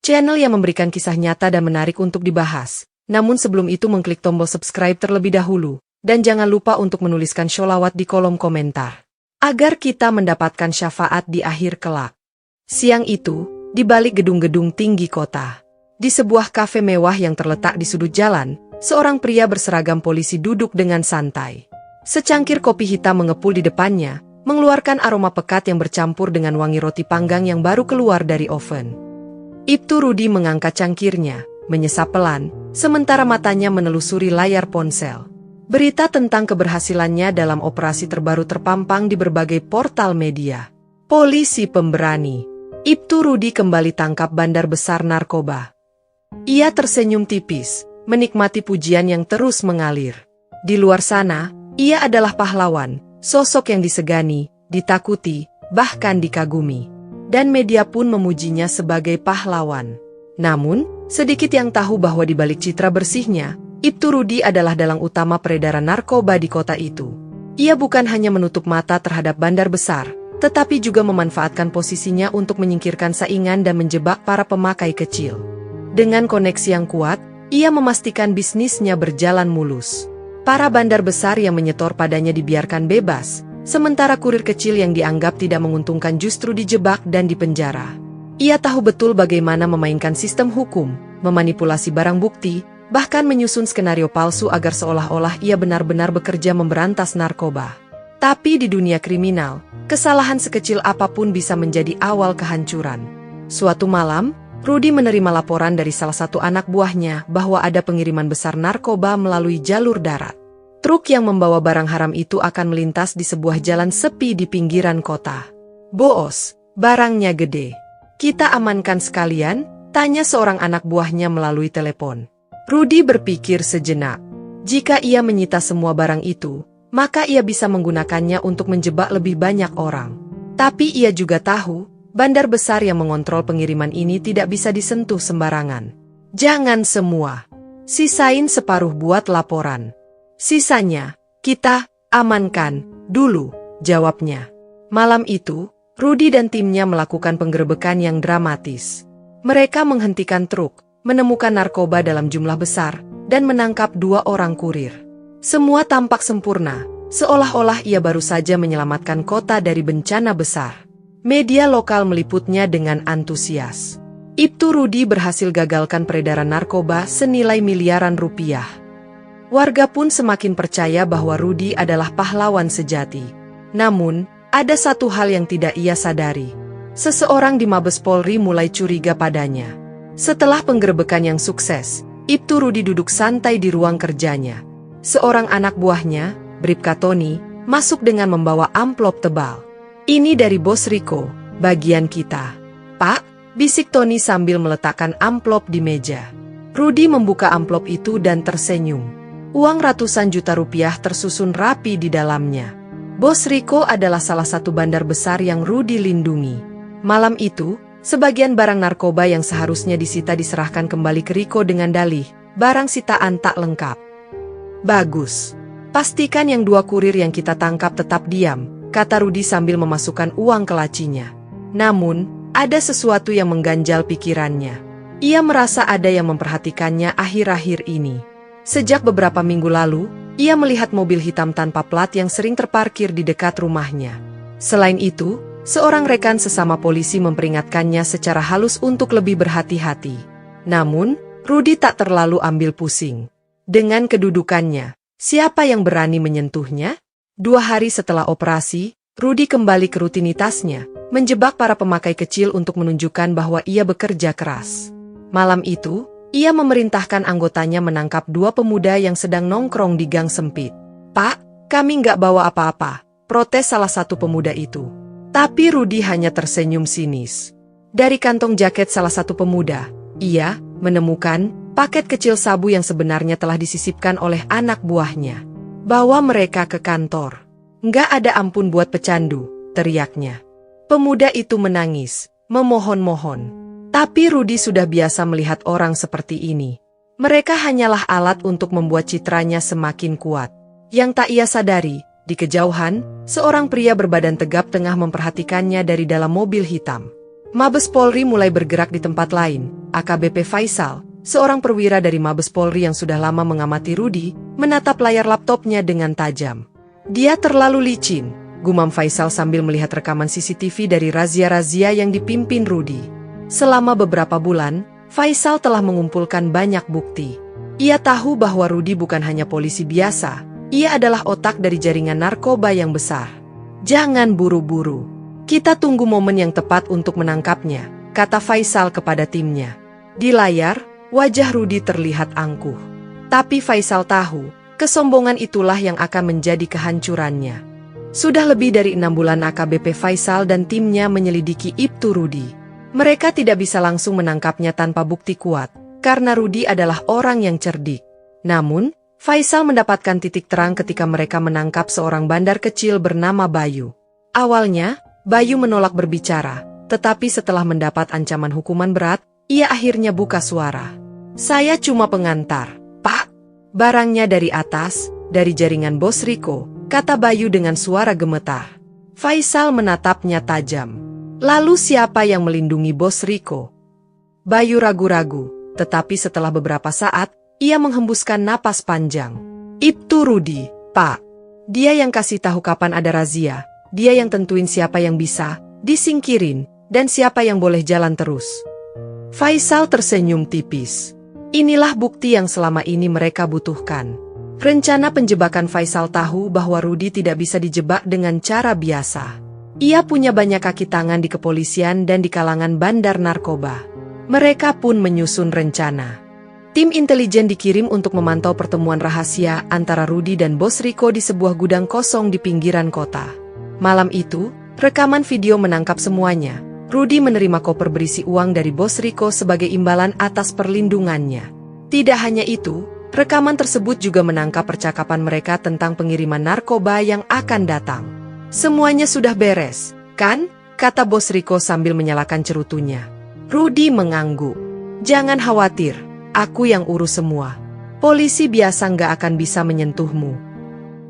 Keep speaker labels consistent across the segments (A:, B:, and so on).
A: channel yang memberikan kisah nyata dan menarik untuk dibahas. Namun sebelum itu mengklik tombol subscribe terlebih dahulu, dan jangan lupa untuk menuliskan sholawat di kolom komentar, agar kita mendapatkan syafaat di akhir kelak. Siang itu, di balik gedung-gedung tinggi kota, di sebuah kafe mewah yang terletak di sudut jalan, seorang pria berseragam polisi duduk dengan santai. Secangkir kopi hitam mengepul di depannya, mengeluarkan aroma pekat yang bercampur dengan wangi roti panggang yang baru keluar dari oven. Ibtu Rudi mengangkat cangkirnya, menyesap pelan, sementara matanya menelusuri layar ponsel. Berita tentang keberhasilannya dalam operasi terbaru terpampang di berbagai portal media. Polisi pemberani. Ibtu Rudi kembali tangkap bandar besar narkoba. Ia tersenyum tipis, menikmati pujian yang terus mengalir. Di luar sana, ia adalah pahlawan, sosok yang disegani, ditakuti, bahkan dikagumi. Dan media pun memujinya sebagai pahlawan. Namun, sedikit yang tahu bahwa di balik citra bersihnya, Ibtu Rudi adalah dalang utama peredaran narkoba di kota itu. Ia bukan hanya menutup mata terhadap bandar besar, tetapi juga memanfaatkan posisinya untuk menyingkirkan saingan dan menjebak para pemakai kecil. Dengan koneksi yang kuat, ia memastikan bisnisnya berjalan mulus. Para bandar besar yang menyetor padanya dibiarkan bebas, sementara kurir kecil yang dianggap tidak menguntungkan justru dijebak dan dipenjara. Ia tahu betul bagaimana memainkan sistem hukum, memanipulasi barang bukti, bahkan menyusun skenario palsu agar seolah-olah ia benar-benar bekerja memberantas narkoba. Tapi di dunia kriminal, kesalahan sekecil apapun bisa menjadi awal kehancuran. Suatu malam, Rudi menerima laporan dari salah satu anak buahnya bahwa ada pengiriman besar narkoba melalui jalur darat. Truk yang membawa barang haram itu akan melintas di sebuah jalan sepi di pinggiran kota. "Bos, barangnya gede. Kita amankan sekalian?" tanya seorang anak buahnya melalui telepon. Rudi berpikir sejenak. Jika ia menyita semua barang itu, maka ia bisa menggunakannya untuk menjebak lebih banyak orang. Tapi ia juga tahu, bandar besar yang mengontrol pengiriman ini tidak bisa disentuh sembarangan. "Jangan semua. Sisain separuh buat laporan. Sisanya, kita amankan dulu," jawabnya. Malam itu, Rudi dan timnya melakukan penggerebekan yang dramatis. Mereka menghentikan truk, menemukan narkoba dalam jumlah besar, dan menangkap 2 orang kurir. Semua tampak sempurna, seolah-olah ia baru saja menyelamatkan kota dari bencana besar. Media lokal meliputnya dengan antusias. Ibtu Rudi berhasil gagalkan peredaran narkoba senilai miliaran rupiah. Warga pun semakin percaya bahwa Rudi adalah pahlawan sejati. Namun, ada satu hal yang tidak ia sadari. Seseorang di Mabes Polri mulai curiga padanya. Setelah penggerebekan yang sukses, Ibtu Rudi duduk santai di ruang kerjanya. Seorang anak buahnya, Bribka Tony, masuk dengan membawa amplop tebal. "Ini dari Bos Riko, bagian kita." "Pak," bisik Tony sambil meletakkan amplop di meja. Rudi membuka amplop itu dan tersenyum. Uang ratusan juta rupiah tersusun rapi di dalamnya. Bos Riko adalah salah satu bandar besar yang Rudi lindungi. Malam itu, sebagian barang narkoba yang seharusnya disita diserahkan kembali ke Riko dengan dalih, barang sitaan tak lengkap. "Bagus. Pastikan yang 2 kurir yang kita tangkap tetap diam," kata Rudi sambil memasukkan uang ke lacinya. Namun, ada sesuatu yang mengganjal pikirannya. Ia merasa ada yang memperhatikannya akhir-akhir ini. Sejak beberapa minggu lalu, ia melihat mobil hitam tanpa plat yang sering terparkir di dekat rumahnya. Selain itu, seorang rekan sesama polisi memperingatkannya secara halus untuk lebih berhati-hati. Namun, Rudi tak terlalu ambil pusing. Dengan kedudukannya, siapa yang berani menyentuhnya? 2 hari setelah operasi, Rudi kembali ke rutinitasnya, menjebak para pemakai kecil untuk menunjukkan bahwa ia bekerja keras. Malam itu, ia memerintahkan anggotanya menangkap 2 pemuda yang sedang nongkrong di gang sempit. "Pak, kami nggak bawa apa-apa," protes salah satu pemuda itu. Tapi Rudi hanya tersenyum sinis. Dari kantong jaket salah satu pemuda, ia menemukan paket kecil sabu yang sebenarnya telah disisipkan oleh anak buahnya. "Bawa mereka ke kantor. Nggak ada ampun buat pecandu," teriaknya. Pemuda itu menangis, memohon-mohon. Tapi Rudi sudah biasa melihat orang seperti ini. Mereka hanyalah alat untuk membuat citranya semakin kuat. Yang tak ia sadari, di kejauhan, seorang pria berbadan tegap tengah memperhatikannya dari dalam mobil hitam. Mabes Polri mulai bergerak di tempat lain. AKBP Faisal, seorang perwira dari Mabes Polri yang sudah lama mengamati Rudi, menatap layar laptopnya dengan tajam. Dia terlalu licin, gumam Faisal sambil melihat rekaman CCTV dari razia-razia yang dipimpin Rudi. Selama beberapa bulan, Faisal telah mengumpulkan banyak bukti. Ia tahu bahwa Rudi bukan hanya polisi biasa, ia adalah otak dari jaringan narkoba yang besar. Jangan buru-buru. Kita tunggu momen yang tepat untuk menangkapnya, kata Faisal kepada timnya. Di layar, wajah Rudi terlihat angkuh. Tapi Faisal tahu, kesombongan itulah yang akan menjadi kehancurannya. Sudah lebih dari 6 bulan AKBP Faisal dan timnya menyelidiki Ibtu Rudi. Mereka tidak bisa langsung menangkapnya tanpa bukti kuat, karena Rudi adalah orang yang cerdik. Namun, Faisal mendapatkan titik terang ketika mereka menangkap seorang bandar kecil bernama Bayu. Awalnya, Bayu menolak berbicara, tetapi setelah mendapat ancaman hukuman berat, ia akhirnya buka suara. Saya cuma pengantar, Pak. Barangnya dari atas, dari jaringan Bos Riko, kata Bayu dengan suara gemetar. Faisal menatapnya tajam. Lalu siapa yang melindungi Bos Riko? Bayu ragu-ragu, tetapi setelah beberapa saat, ia menghembuskan napas panjang. Ibtu Rudi, Pak. Dia yang kasih tahu kapan ada razia. Dia yang tentuin siapa yang bisa disingkirin, dan siapa yang boleh jalan terus. Faisal tersenyum tipis. Inilah bukti yang selama ini mereka butuhkan. Rencana penjebakan Faisal tahu bahwa Rudi tidak bisa dijebak dengan cara biasa. Ia punya banyak kaki tangan di kepolisian dan di kalangan bandar narkoba. Mereka pun menyusun rencana. Tim intelijen dikirim untuk memantau pertemuan rahasia antara Rudi dan Bos Riko di sebuah gudang kosong di pinggiran kota. Malam itu, rekaman video menangkap semuanya. Rudi menerima koper berisi uang dari Bos Riko sebagai imbalan atas perlindungannya. Tidak hanya itu, rekaman tersebut juga menangkap percakapan mereka tentang pengiriman narkoba yang akan datang. Semuanya sudah beres, kan? Kata Bos Riko sambil menyalakan cerutunya. Rudi mengangguk. Jangan khawatir, aku yang urus semua. Polisi biasa nggak akan bisa menyentuhmu.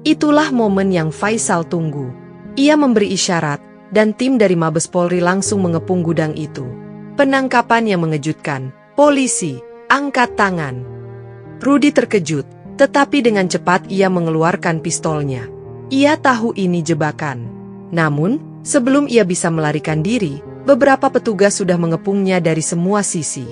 A: Itulah momen yang Faisal tunggu. Ia memberi isyarat, dan tim dari Mabes Polri langsung mengepung gudang itu. Penangkapan yang mengejutkan. Polisi, angkat tangan. Rudi terkejut, tetapi dengan cepat ia mengeluarkan pistolnya. Ia tahu ini jebakan. Namun, sebelum ia bisa melarikan diri, beberapa petugas sudah mengepungnya dari semua sisi.